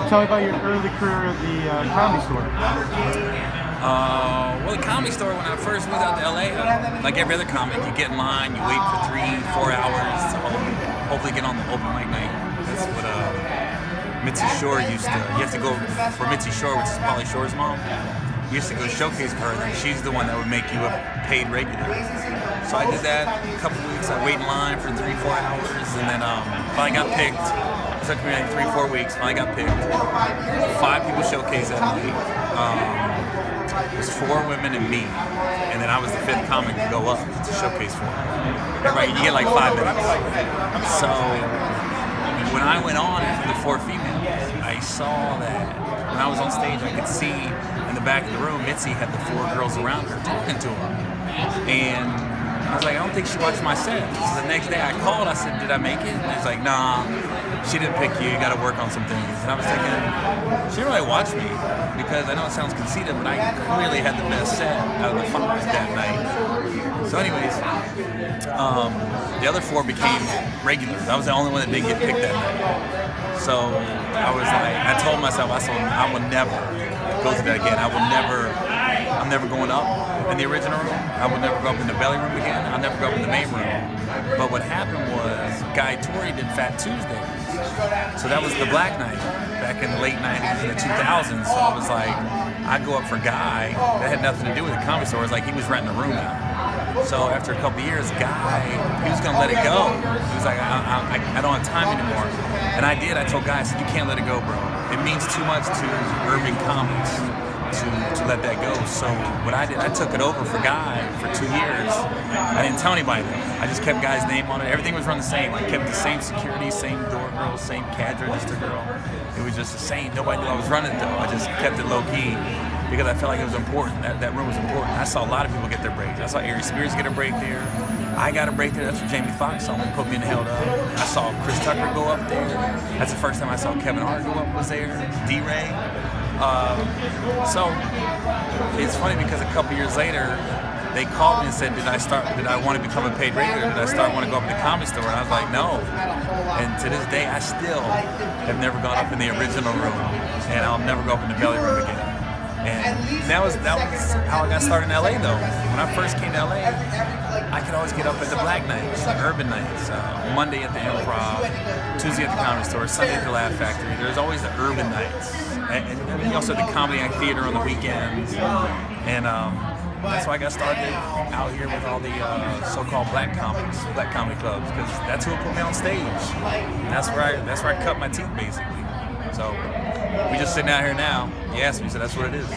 tell me about your early career at the Comedy Store. Well, the Comedy Store, when I first moved out to LA, like every other comic, you get in line, you wait for 3-4 hours to hopefully get on the open mic night. That's what Mitzi Shore used to. You have to go for Mitzi Shore, which is Pauly Shore's mom. You used to go showcase for her, and she's the one that would make you a paid regular. So I did that a couple weeks. I waited in line for 3-4 hours, and then finally got picked. It took me like 3-4 weeks. Finally got picked. 5 people showcased that night. It was 4 women and me, and then I was the 5th comic to go up to showcase for. Everybody, you get like 5 minutes. So when I went on for the 4 females, I saw that when I was on stage, I could see in the back of the room, Mitzi had the 4 girls around her talking to her. And I was like, I don't think she watched my set. So the next day I called, I said, did I make it? And he was like, nah, she didn't pick you, you gotta work on some things. And I was thinking, she didn't really watch me, because I know it sounds conceited, but I clearly had the best set out of the 5 that night. So anyways, the other 4 became regulars. I was the only one that didn't get picked that night. So I was like, I told myself, I said, I will never go through that again. I'm never going up in the original room. I will never go up in the belly room again. I'll never go up in the main room. But what happened was, Guy Tori did Fat Tuesdays. So that was the black night back in the late 90s and the 2000s. So I was like, I'd go up for Guy. That had nothing to do with the Comedy Store. It was like he was renting a room out. So after a couple years, Guy, he was going to let it go. He was like, I don't have time anymore. And I did. I told Guy, I said, you can't let it go, bro. It means too much to urban comics to let that go. So what I did, I took it over for Guy for 2 years. I didn't tell anybody that. I just kept Guy's name on it. Everything was run the same. I kept the same security, same door girl, same cash register girl. It was just the same. Nobody knew I was running it though. I just kept it low key because I felt like it was important. That room was important. I saw a lot of people get their breaks. I saw Ari Spears get a break there. I got a break there. That's what Jamie Foxx saw me, put me in the held up. I saw Chris Tucker go up there. That's the first time I saw Kevin Hart go up, was there. D-Ray. So it's funny because a couple years later, they called me and said, did I want to become a paid regular? Did I want to go up to the Comedy Store? And I was like, no. And to this day, I still have never gone up in the original room, and I'll never go up in the belly room again. And that was how I got started in LA though. When I first came to LA, I could always get up at the black nights, the urban nights, Monday at the Improv, Tuesday at the Comedy Store, Sunday at the Laugh Factory. There's always the urban nights. And then you also had the Comedy Act Theater on the weekends. And that's why I got started out here with all the so-called black comics, black comedy clubs, because that's who put me on stage. And that's where I cut my teeth basically. So we just sitting out here now. You asked me, so that's what it is.